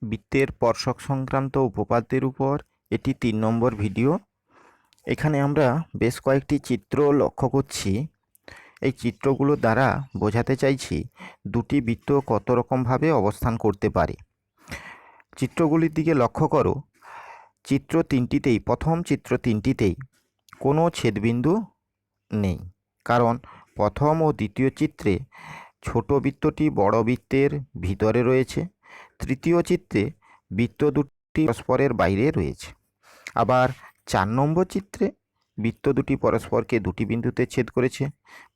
বৃত্তের স্পর্শক সংক্রান্ত উপপাদ্যের উপর এটি 3 নম্বর ভিডিও। এখানে আমরা বেশ কয়েকটি চিত্র লক্ষ্য করছি। এই চিত্রগুলো দ্বারা বোঝাতে চাইছি দুটি বৃত্ত কত রকমভাবে অবস্থান করতে পারে। চিত্রগুলির দিকে লক্ষ্য করো। চিত্র তিনটিতেই, প্রথম চিত্র তিনটিতেই কোনো ছেদবিন্দু নেই, কারণ প্রথম ও দ্বিতীয় চিত্রে ছোট বৃত্তটি বড় বৃত্তের ভিতরে রয়েছে। তৃতীয় চিত্রে বৃত্ত দুটি পরস্পরের বাইরে রয়েছে। আবার 4 নম্বর চিত্রে বৃত্ত দুটি পরস্পরকে দুটি বিন্দুতে ছেদ করেছে।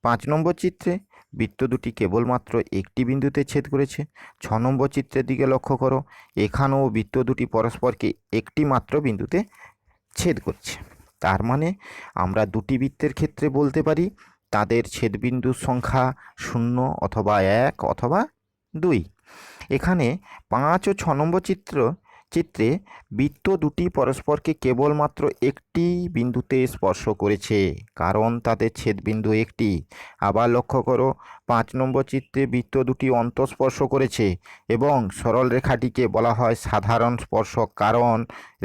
5 নম্বর চিত্রে বৃত্ত দুটি কেবলমাত্র একটি বিন্দুতে ছেদ করেছে। 6 নম্বর চিত্রের দিকে লক্ষ্য করো, এখানেও বৃত্ত দুটি পরস্পরকে একটি মাত্র বিন্দুতে ছেদ করছে। তার মানে আমরা দুটি বৃত্তের ক্ষেত্রে বলতে পারি তাদের ছেদবিন্দুর সংখ্যা 0 অথবা 1 অথবা 2। এখানে 5 ও 6 নম্বর চিত্রে বৃত্ত দুটি পরস্পরকে কেবলমাত্র একটি বিন্দুতে স্পর্শ করেছে, কারণ তাদের ছেদবিন্দু একটি। আবার লক্ষ্য করো, 5 নম্বর চিত্রে বৃত্ত দুটি অন্তঃস্পর্শ করেছে এবং সরল রেখাটিকে বলা হয় সাধারণ স্পর্শক, কারণ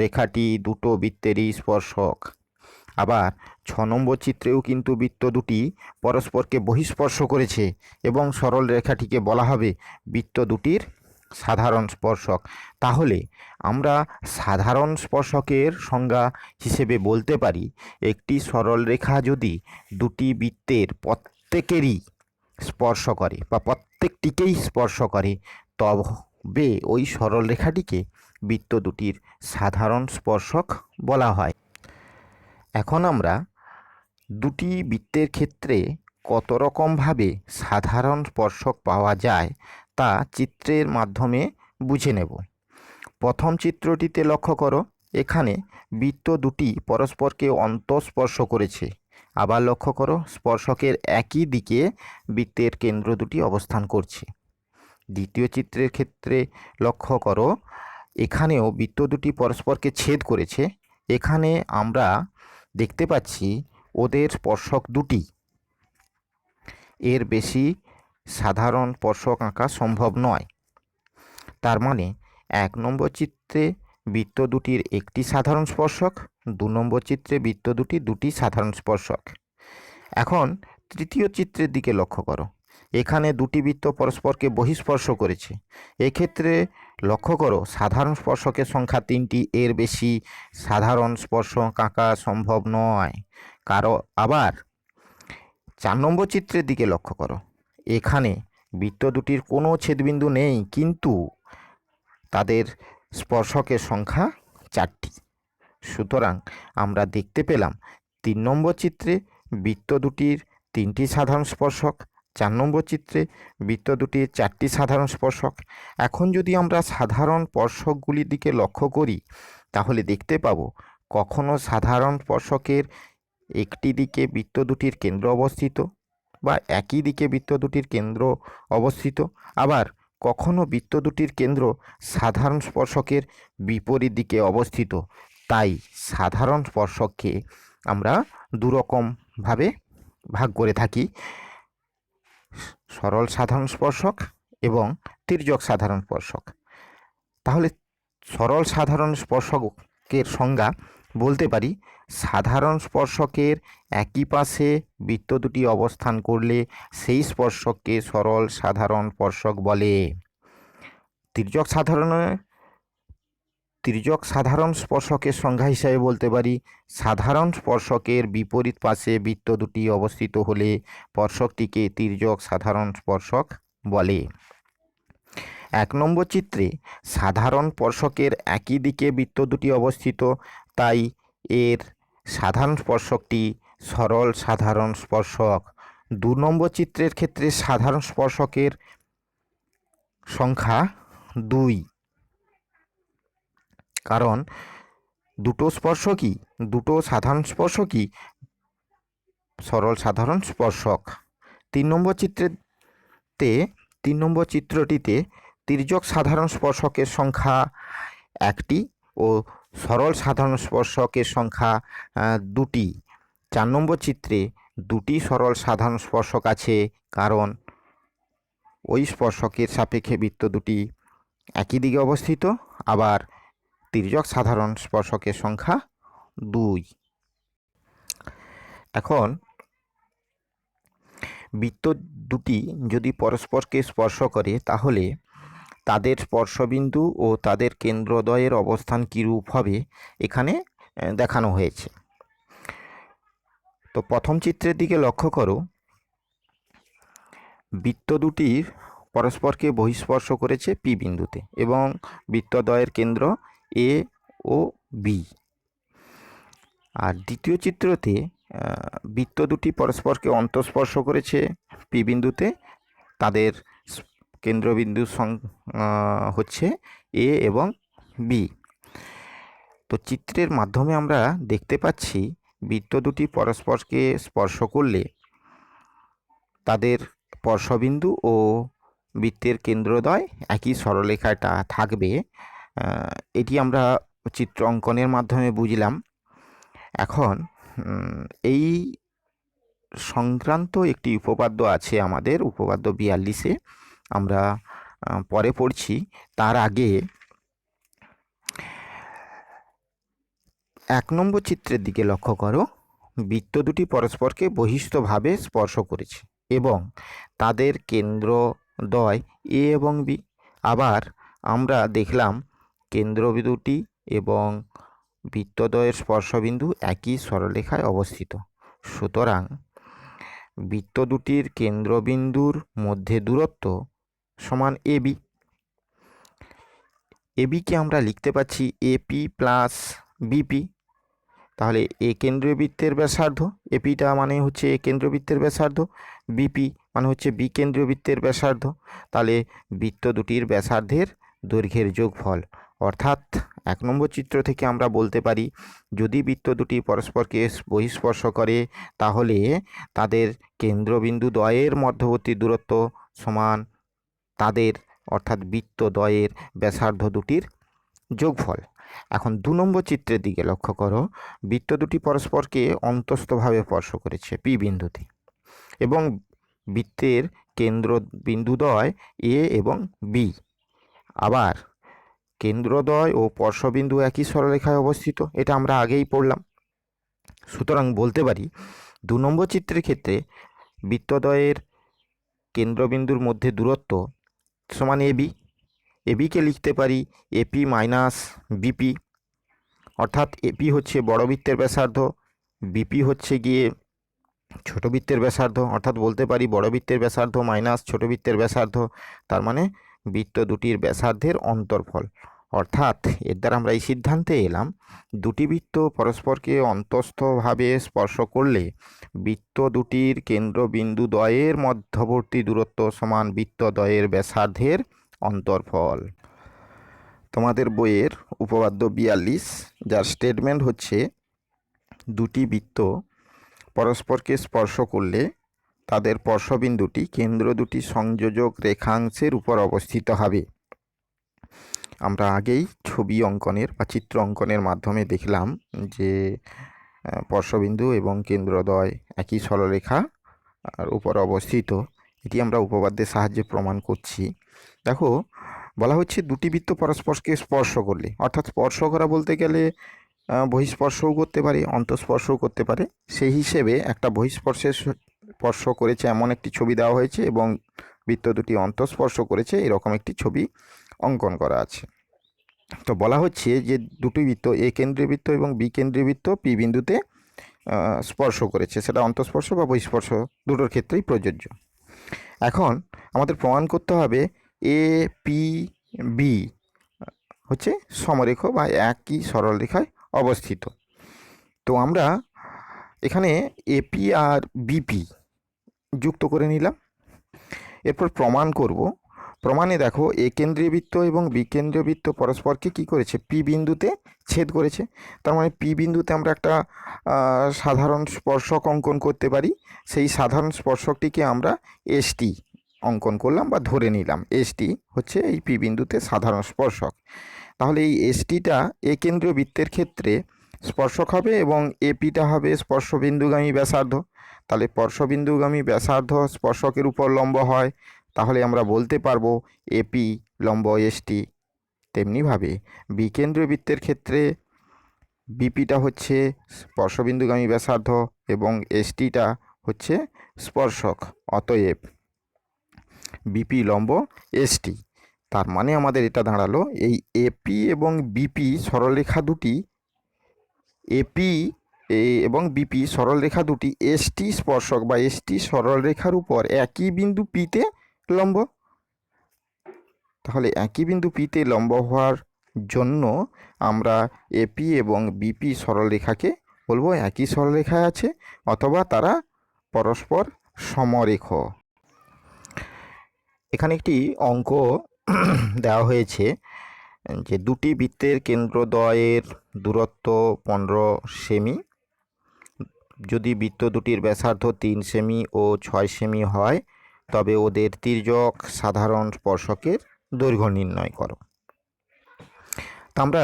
রেখাটি দুটো বৃত্তেরই স্পর্শক। আবার 6 নম্বর চিত্রেও কিন্তু বৃত্ত দুটি পরস্পরকে বহিঃস্পর্শ করেছে এবং সরল রেখাটিকে বলা হবে বৃত্ত দুটির সাধারণ স্পর্শক। তাহলে আমরা সাধারণ স্পর্শকের সংজ্ঞা হিসেবে বলতে পারি, একটি সরল রেখা যদি দুটি বৃত্তের প্রত্যেকেরই স্পর্শ করে বা প্রত্যেকটিকেই স্পর্শ করে, তবে ওই সরল রেখাটিকে বৃত্ত দুটির সাধারণ স্পর্শক বলা হয়। এখন আমরা দুটি বৃত্তের ক্ষেত্রে কত রকমভাবে সাধারণ স্পর্শক পাওয়া যায় তা চিত্রের মাধ্যমে বুঝে নেব। প্রথম চিত্রটিতে লক্ষ্য করো, এখানে বৃত্ত দুটি পরস্পরকে অন্তঃস্পর্শ করেছে। আবার লক্ষ্য করো, স্পর্শকের একই দিকে বৃত্তের কেন্দ্র দুটি অবস্থান করছে। দ্বিতীয় চিত্রের ক্ষেত্রে লক্ষ্য করো, এখানেও বৃত্ত দুটি পরস্পরকে ছেদ করেছে। এখানে আমরা দেখতে পাচ্ছি ওদের স্পর্শক দুটি, এর বেশি সাধারণ স্পর্শক আঁকা সম্ভব নয়। তার মানে 1 নম্বর চিত্রে বৃত্ত দুটির একটি সাধারণ স্পর্শক, 2 নম্বর চিত্রে বৃত্ত দুটি সাধারণ স্পর্শক। এখন তৃতীয় চিত্রের দিকে লক্ষ্য করো, এখানে দুটি বৃত্ত পরস্পরকে বহিঃস্পর্শ করেছে। এক্ষেত্রে লক্ষ্য করো, সাধারণ স্পর্শকের সংখ্যা 3টি, এর বেশি সাধারণ স্পর্শক আঁকা সম্ভব নয়। আবার 4 নম্বর চিত্রের দিকে লক্ষ্য করো, এখানে বৃত্ত দুটির কোনো ছেদবিন্দু নেই, কিন্তু তাদের স্পর্শকের সংখ্যা 4টি। সুতরাং আমরা দেখতে পেলাম 3 নম্বর চিত্রে বৃত্ত দুটির 3টি সাধারণ স্পর্শক, 4 নম্বর চিত্রে বৃত্ত দুটির 4টি সাধারণ স্পর্শক। এখন যদি আমরা সাধারণ স্পর্শকগুলির দিকে লক্ষ্য করি, তাহলে দেখতে পাবো কখনো সাধারণ স্পর্শকের একটি দিকে বৃত্ত দুটির কেন্দ্র অবস্থিত বা একই দিকে বৃত্ত দুটির কেন্দ্র অবস্থিত, আবার কখনো বৃত্ত দুটির কেন্দ্র সাধারণ স্পর্শকের বিপরীত দিকে অবস্থিত। তাই সাধারণ স্পর্শককে আমরা দুরকমভাবে ভাগ করে থাকি, সরল সাধারণ স্পর্শক এবং তির্যক সাধারণ স্পর্শক। তাহলে সরল সাধারণ স্পর্শকের সংজ্ঞা বলতে পারি, সাধারণ স্পর্শকের একই পাশে বৃত্ত দুটি অবস্থান করলে সেই স্পর্শককে সরল সাধারণ স্পর্শক বলে। তির্যক সাধারণ স্পর্শকের সংজ্ঞা হিসাবে বলতে পারি, সাধারণ স্পর্শকের বিপরীত পাশে বৃত্ত দুটি অবস্থিত হলে স্পর্শকটিকে তির্যক সাধারণ স্পর্শক বলে। 1 নম্বর চিত্রে সাধারণ স্পর্শকের একই দিকে বৃত্ত দুটি অবস্থিত, তাই এর সাধারণ স্পর্শকটি সরল সাধারণ স্পর্শক। 2 নম্বর চিত্রের ক্ষেত্রে সাধারণ স্পর্শকের সংখ্যা 2, কারণ দুটো সাধারণ স্পর্শকই সরল সাধারণ স্পর্শক। 3 নম্বর চিত্রটিতে তির্যক সাধারণ স্পর্শকের সংখ্যা 1টি ও সরল সাধারণ স্পর্শকের সংখ্যা 2টি। 4 নম্বর চিত্রে 2টি সরল সাধারণ স্পর্শক আছে, কারণ ওই স্পর্শকের সাপেক্ষে বৃত্ত দুটি একই দিকে অবস্থিত, আবার তির্যক সাধারণ স্পর্শকের সংখ্যা 2। এখন বৃত্ত দুটি যদি পরস্পরকে স্পর্শ করে তাহলে তাদের স্পর্শবিন্দু ও তাদের কেন্দ্রদ্বয়ের অবস্থান কীরূপ হবে এখানে দেখানো হয়েছে। তো প্রথম চিত্রের দিকে লক্ষ্য করো, বৃত্ত দুটির পরস্পরকে বহিঃস্পর্শ করেছে পি বিন্দুতে এবং বৃত্তদ্বয়ের কেন্দ্র এ ও বি। আর দ্বিতীয় চিত্রতে বৃত্ত দুটি পরস্পরকে অন্তঃস্পর্শ করেছে পি বিন্দুতে, তাদের কেন্দ্রবিন্দু হচ্ছে এ এবং বি। তো চিত্রের মাধ্যমে আমরা দেখতে পাচ্ছি বৃত্ত দুটি পরস্পরকে স্পর্শ করলে তাদের স্পর্শবিন্দু ও বৃত্তের কেন্দ্রদ্বয় একই সরলরেখাটা থাকবে। এটি আমরা চিত্র অঙ্কনের মাধ্যমে বুঝলাম। এখন এই সংক্রান্ত একটি উপপাদ্য আছে আমাদের, উপপাদ্য 42-এ, আমরা পরে পড়ছি। তার আগে 1 নম্বর চিত্রের দিকে লক্ষ্য করো, বৃত্ত দুটি পরস্পরকে বহিস্থভাবে স্পর্শ করেছে এবং তাদের কেন্দ্রদ্বয় এ এবং বি। আবার আমরা দেখলাম কেন্দ্রবিন্দুটি এবং বৃত্তদ্বয়ের স্পর্শবিন্দু একই সরলরেখায় অবস্থিত। সুতরাং বৃত্ত দুটির কেন্দ্রবিন্দুর মধ্যে দূরত্ব সমান এবি। এবিকে আমরা লিখতে পাচ্ছি এপি প্লাস বিপি। তাহলে এ কেন্দ্রীয় বৃত্তের ব্যাসার্ধ, এপিটা মানে হচ্ছে এ কেন্দ্রীয় বৃত্তের ব্যাসার্ধ, বিপি মানে হচ্ছে বি কেন্দ্রীয় বৃত্তের ব্যাসার্ধ। তাহলে বৃত্ত দুটির ব্যাসার্ধের দৈর্ঘ্যের যোগফল, অর্থাৎ 1 নম্বর চিত্র থেকে আমরা বলতে পারি যদি বৃত্ত দুটি পরস্পরকে বহিঃস্পর্শ করে তাহলে তাদের কেন্দ্রবিন্দু দ্বয়ের মধ্যবর্তী দূরত্ব সমান তাদের অর্থাৎ বৃত্ত দ্বয়ের ব্যাসার্ধ দুটির যোগফল। এখন 2 নম্বর চিত্রের দিকে লক্ষ্য করো, বৃত্ত দুটি পরস্পরকে অন্তস্থভাবে স্পর্শ করেছে পি বিন্দুতে এবং বৃত্তের কেন্দ্রবিন্দুদ্বয় এ এবং বি। আবার কেন্দ্রদ্বয় ও স্পর্শবিন্দু একই সরলরেখায় অবস্থিত, এটা আমরা আগেই পড়লাম। সুতরাং বলতে পারি 2 নম্বর চিত্রের ক্ষেত্রে বৃত্তদ্বয়ের কেন্দ্রবিন্দুর মধ্যে দূরত্ব সমান এবি। এবিকে লিখতে পারি এপি মাইনাস বিপি, অর্থাৎ এপি হচ্ছে বড় বৃত্তের ব্যাসার্ধ, বিপি হচ্ছে গিয়ে ছোট বৃত্তের ব্যাসার্ধ, অর্থাৎ বলতে পারি বড় বৃত্তের ব্যাসার্ধ মাইনাস ছোট বৃত্তের ব্যাসার্ধ, তার মানে বৃত্ত দুটির ব্যাসার্ধের অন্তর্ফল। অর্থাৎ এর দ্বারা আমরা এই সিদ্ধান্তে এলাম দুটি বৃত্ত পরস্পরকে অন্তস্থভাবে স্পর্শ করলে বৃত্ত দুটির কেন্দ্রবিন্দু দ্বয়ের মধ্যবর্তী দূরত্ব সমান বৃত্তদ্বয়ের ব্যাসার্ধের অন্তর্ফল। তোমাদের বইয়ের উপপাদ্য 42, যার স্টেটমেন্ট হচ্ছে দুটি বৃত্ত পরস্পরকে স্পর্শ করলে তাদের স্পর্শবিন্দুটি কেন্দ্র দুটি সংযোজক রেখাংশের উপর অবস্থিত হবে। আমরা আগেই ছবি অঙ্কনের বা চিত্র অঙ্কনের মাধ্যমে দেখলাম যে স্পর্শবিন্দু এবং কেন্দ্রদ্বয় একই সরলরেখা আর উপর অবস্থিত। এটি আমরা উপপাদ্যের সাহায্যে প্রমাণ করছি। দেখো, বলা হচ্ছে দুটি বৃত্ত পরস্পরকে স্পর্শ করলে, অর্থাৎ স্পর্শ করা বলতে গেলে বহিঃস্পর্শও করতে পারে, অন্তঃস্পর্শও করতে পারে। সেই হিসেবে একটা বহিঃস্পর্শের স্পর্শ করেছে এমন একটি ছবি দেওয়া হয়েছে এবং বৃত্ত দুটি অন্তঃস্পর্শ করেছে এরকম একটি ছবি অঙ্কন করা আছে। তো বলা হচ্ছে যে দুটি বৃত্ত এ কেন্দ্রীয় বৃত্ত এবং বি কেন্দ্রীয় বৃত্ত পি বিন্দুতে স্পর্শ করেছে, সেটা অন্তঃস্পর্শ বা বহিঃস্পর্শ দুটোর ক্ষেত্রেই প্রযোজ্য। এখন আমাদের প্রমাণ করতে হবে এ পি বি হচ্ছে সমরেখ বা একই সরলরেখায় অবস্থিত। তো আমরা এখানে এপি আর বিপি যুক্ত করে নিলাম, এরপর প্রমাণ করব। প্রমাণে দেখো এ কেন্দ্রীয় বৃত্ত এবং বি কেন্দ্রীয় বৃত্ত পরস্পরকে কী করেছে পি বিন্দুতে ছেদ করেছে। তার মানে পি বিন্দুতে আমরা একটা সাধারণ স্পর্শক অঙ্কন করতে পারি। সেই সাধারণ স্পর্শকটিকে আমরা এসটি অঙ্কন করলাম বা ধরে নিলাম, এসটি হচ্ছে এই পি বিন্দুতে সাধারণ স্পর্শক। তাহলে এই এসটিটা এ কেন্দ্রীয় বৃত্তের ক্ষেত্রে স্পর্শক হবে এবং এপিটা হবে স্পর্শবিন্দুগামী ব্যাসার্ধ। তাহলে স্পর্শবিন্দুগামী ব্যাসার্ধ স্পর্শকের উপর লম্ব হয়, তাহলে আমরা বলতে পারবো এপি লম্ব এসটি তেমনিভাবে বিকেন্দ্রীয় বৃত্তের ক্ষেত্রে বিপিটা হচ্ছে স্পর্শবিন্দুগামী ব্যাসার্ধ এবং এসটিটা হচ্ছে স্পর্শক। অতএব বিপি লম্ব এসটি। তার মানে আমাদের এটা দাঁড়ালো এই এপি এবং বিপি সরলরেখা দুটি, এপি এবং বিপি সরলরেখা দুটি এসটি স্পর্শক বা এসটি সরলরেখার উপর একই বিন্দু পিতে লম্ব। তাহলে একই বিন্দু পিতে লম্ব হওয়ার জন্য আমরা এপি এবং বিপি সরলরেখাকে বলবো একই সরলরেখায় আছে অথবা তারা পরস্পর সমরেখ। এখানে একটি অঙ্ক দেওয়া হয়েছে যে দুটি বৃত্তের কেন্দ্রদ্বয়ের দূরত্ব 15 সেমি। যদি বৃত্ত দুটির ব্যাসার্ধ 3 সেমি ও 6 সেমি হয় তবে ওদের তির্যক সাধারণ স্পর্শকের দৈর্ঘ্য নির্ণয় করো। তা আমরা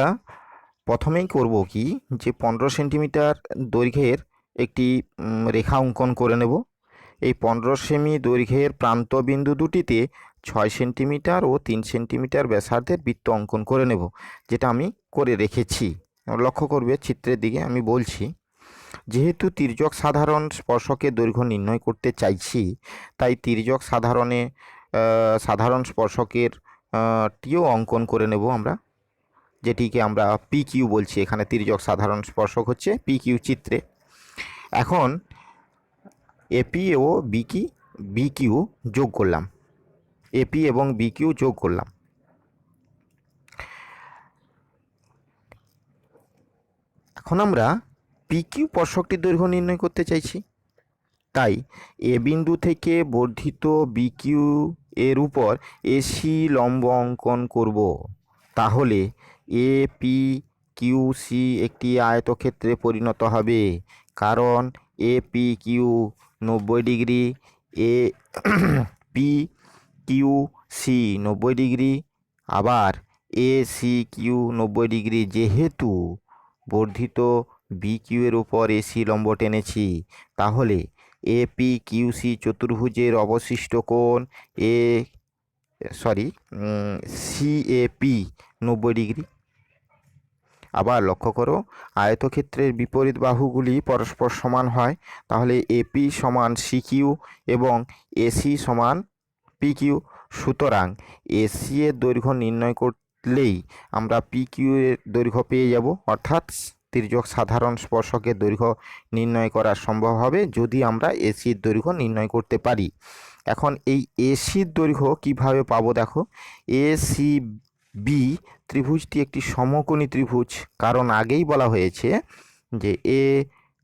প্রথমেই করব কি যে 15 সেন্টিমিটার দৈর্ঘ্যের একটি রেখা অঙ্কন করে নেব। এই 15 সেমি দৈর্ঘ্যের প্রান্ত বিন্দু দুটিতে 6 সেন্টিমিটার ও 3 সেন্টিমিটার ব্যাসার্ধের বৃত্ত অঙ্কন করে নেব, যেটা আমি করে রেখেছি। লক্ষ্য করবে চিত্রের দিকে আমি বলছি। যেহেতু তির্যক সাধারণ স্পর্শকের দৈর্ঘ্য নির্ণয় করতে চাইছি, তাই তির্যক সাধারণ স্পর্শকের টিও অঙ্কন করে নেব আমরা, যেটিকে আমরা পি কিউ বলছি। এখানে তির্যক সাধারণ স্পর্শক হচ্ছে পি কিউ চিত্রে। এখন এপি ও বি কিউ যোগ করলাম, এপি এবং বি কিউ যোগ করলাম। এখন আমরা পি কিউ স্পর্শকটির দৈর্ঘ্য নির্ণয় করতে চাইছি, তাই এ বিন্দু থেকে বর্ধিত বি কিউ এর উপর এসি লম্ব অঙ্কন করব। তাহলে এ পি কিউ সি একটি আয়তক্ষেত্রে পরিণত হবে, কারণ A P Q 90 degree, A P Q C 90 degree, আবার এ সি কিউ 90 ডিগ্রি। যেহেতু বর্ধিত বি কিউ এর উপর এসি লম্ব টেনেছি, তাহলে এ পি কিউ সি চতুর্ভুজের অবশিষ্ট কোণ সিএপি 90 ডিগ্রি। আবার লক্ষ্য করো, আয়তক্ষেত্রের বিপরীত বাহুগুলি পরস্পর সমান হয়, তাহলে এপি সমান সিকিউ এবং এসি সমান পিকিউ। সুতরাং এসি এর দৈর্ঘ্য নির্ণয় করলেই আমরা পিকিউ এর দৈর্ঘ্য পেয়ে যাব, অর্থাৎ তির্যক সাধারণ স্পর্শকের দৈর্ঘ্য নির্ণয় করা সম্ভব হবে যদি আমরা এসির দৈর্ঘ্য নির্ণয় করতে পারি। এখন এই এসির দৈর্ঘ্য কিভাবে পাবো দেখো। এসি বি ত্রিভুজটি একটি সমকোণী ত্রিভুজ, কারণ আগেই বলা হয়েছে যে এ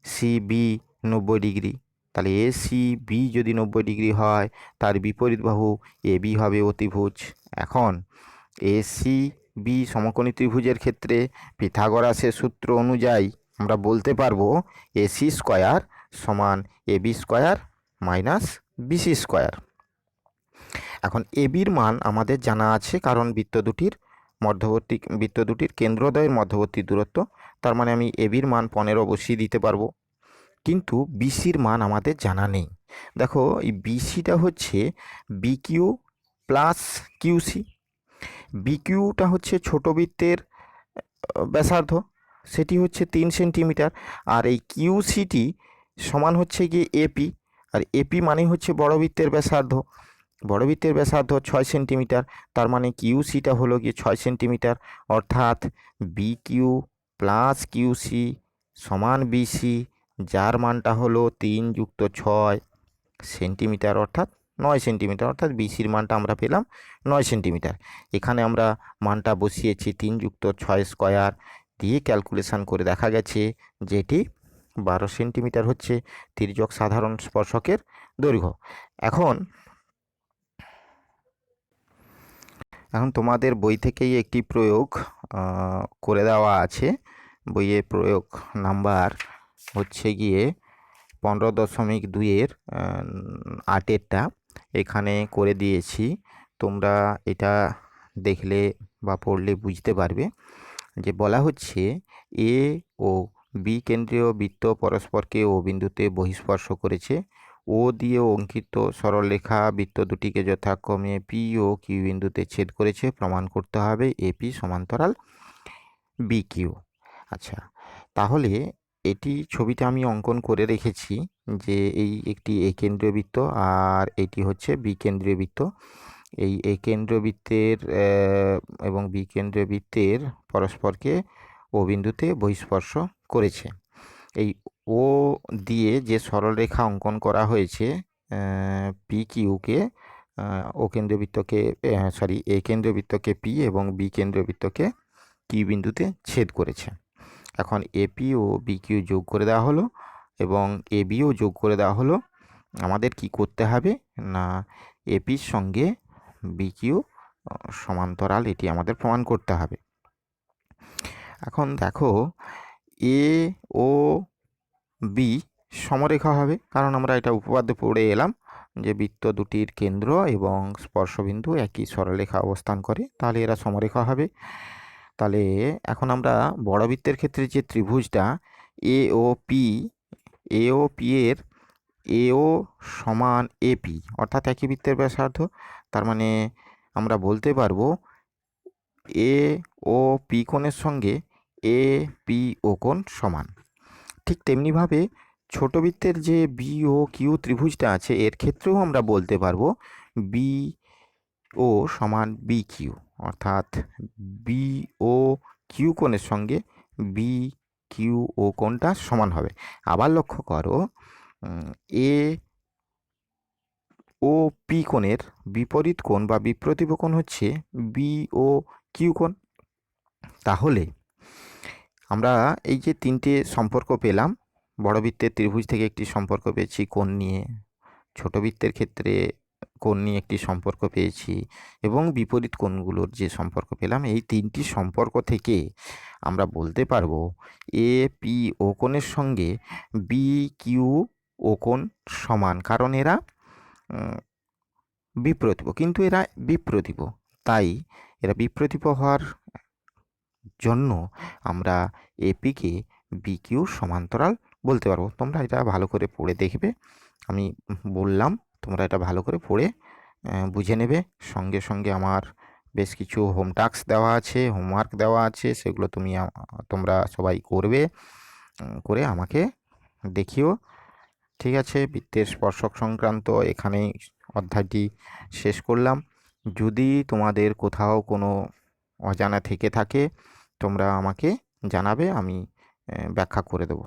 সি বি 90 ডিগ্রি। তাহলে এ সি বি যদি 90 ডিগ্রি হয়, তার বিপরীত বাহু এ বি হবে অতিভুজ। এখন এ সি বি সমকোণী ত্রিভুজের ক্ষেত্রে পিথাগোরাসের সূত্র অনুযায়ী আমরা বলতে পারবো এসি স্কোয়ার সমান A B square minus BC square. এখন এ বির মান আমাদের জানা আছে, কারণ বৃত্ত দুটির কেন্দ্রদ্বয়ের মধ্যবর্তী দূরত্ব। তার মানে আমি এ বির মান 15 বসিয়ে দিতে পারবো। কিন্তু বিসির মান আমাদের জানা নেই। দেখো এই বিসিটা হচ্ছে বিকিউ প্লাস কিউসি। বিকিউটা হচ্ছে ছোট বৃত্তের ব্যাসার্ধ, সেটি হচ্ছে 3 সেন্টিমিটার। আর এই কিউসিটি সমান হচ্ছে গিয়ে এপি, আর এপি মানে হচ্ছে বড় বৃত্তের ব্যাসার্ধ। বড় বৃত্তের ব্যাসার্ধ 6 সেন্টিমিটার, তার মানে কিউসিটা হলো গিয়ে 6 সেন্টিমিটার। অর্থাৎ বি কিউ প্লাস কিউসি সমান বিসি, যার মানটা হলো 3 যুক্ত 6 সেন্টিমিটার, অর্থাৎ 9 সেন্টিমিটার। অর্থাৎ বিসির মানটা আমরা পেলাম 9 সেন্টিমিটার। এখানে আমরা মানটা বসিয়েছি 3 যুক্ত 6 স্কোয়ার দিয়ে, ক্যালকুলেশন করে দেখা গেছে যেটি 12 সেন্টিমিটার হচ্ছে তির্যক সাধারণ স্পর্শকের দৈর্ঘ্য। এখন তোমাদের বই থেকেই একটি প্রয়োগ করে দেওয়া আছে। বইয়ের প্রয়োগ নাম্বার হচ্ছে গিয়ে 15.2-এর 8-এরটা এখানে করে দিয়েছি। তোমরা এটা দেখলে বা পড়লে বুঝতে পারবে যে বলা হচ্ছে এ ও বি কেন্দ্রীয় বৃত্ত পরস্পরকে ও বিন্দুতে বহিঃস্পর্শ করেছে। ও দিয়ে অঙ্কিত সরলরেখা বৃত্ত দুটিকে যথাক্রমে পি ও কিউ বিন্দুতে ছেদ করেছে, প্রমাণ করতে হবে এপি সমান্তরাল বি কিউ। আচ্ছা, তাহলে এটি ছবিটা আমি অঙ্কন করে রেখেছি যে এই একটি এ কেন্দ্রীয় বৃত্ত আর এটি হচ্ছে বি কেন্দ্রীয় বৃত্ত। এই এ কেন্দ্রীয় বৃত্তের এবং বি কেন্দ্রীয় বৃত্তের পরস্পরকে ও বিন্দুতে বহিঃস্পর্শ করেছে। এই ও দিয়ে যে সরলরেখা অঙ্কন করা হয়েছে পি কিউকে, ও কেন্দ্রীয় বৃত্তকে এ কেন্দ্রীয় বৃত্তকে পি এবং বি কেন্দ্রীয় বৃত্তকে কিউ বিন্দুতে ছেদ করেছে। এখন এপি ও বি কিউ যোগ করে দেওয়া হলো এবং এ বিও যোগ করে দেওয়া হলো। আমাদের কি করতে হবে না, এপির সঙ্গে বি কিউ সমান্তরাল, এটি আমাদের প্রমাণ করতে হবে। এখন দেখো, এ ও বি সমরেখা হবে, কারণ আমরা এটা উপপাদ্যে পড়ে এলাম যে বৃত্ত দুটির কেন্দ্র এবং স্পর্শবিন্দু একই সরলরেখা অবস্থান করে, তাহলে এরা সমরেখা হবে। তাহলে এখন আমরা বড় বৃত্তের ক্ষেত্রে যে ত্রিভুজটা এ ও পি এর এও সমান এপি, অর্থাৎ একই বৃত্তের ব্যাসার্ধ, তার মানে আমরা বলতে পারবো এ ও পি কোণের সঙ্গে এ পি ও কোণ সমান। ঠিক তেমনিভাবে ছোট বৃত্তের যে বি ও কিউ ত্রিভুজটা আছে, এর ক্ষেত্রেও আমরা বলতে পারবো বি ও সমান বি কিউ, অর্থাৎ বি ও কিউ কোণের সঙ্গে বি কিউ ও কোণটা সমান হবে। আবার লক্ষ্য করো, এ ও পি কোণের বিপরীত কোণ বা বিপ্রতিভ কোণ হচ্ছে বি ও কিউ কোণ। তাহলে আমরা এই যে তিনটে সম্পর্ক পেলাম, বড় বৃত্তের ত্রিভুজ থেকে একটি সম্পর্ক পেয়েছি কোণ নিয়ে, ছোট বৃত্তের ক্ষেত্রে কোণ নিয়ে একটি সম্পর্ক পেয়েছি, এবং বিপরীত কোণগুলোর যে সম্পর্ক পেলাম, এই তিনটি সম্পর্ক থেকে আমরা বলতে পারবো এ পি ও কোণের সঙ্গে বি কিউ ও কোণ সমান, কারণ এরা বিপ্রতিভ, কিন্তু এরা বিপ্রতিভ, তাই এরা বিপ্রতিভ হওয়ার জন্য আমরা এপিকে বি কিউ সমান্তরাল বলতে পারবো। তোমরা এটা ভালো করে পড়ে দেখবে, আমি বললাম তোমরা এটা ভালো করে পড়ে বুঝে নেবে। সঙ্গে সঙ্গে আমার বেশ কিছু হোম টাস্ক দেওয়া আছে, হোমওয়ার্ক দেওয়া আছে, সেগুলো তোমরা সবাই করবে, করে আমাকে দেখিও। ঠিক আছে, বৃত্তের স্পর্শক সংক্রান্ত এখানেই অধ্যায়টি শেষ করলাম। যদি তোমাদের কোথাও কোনো অজানা থেকে থাকে তোমরা আমাকে জানাবে, আমি ব্যাখ্যা করে দেবো।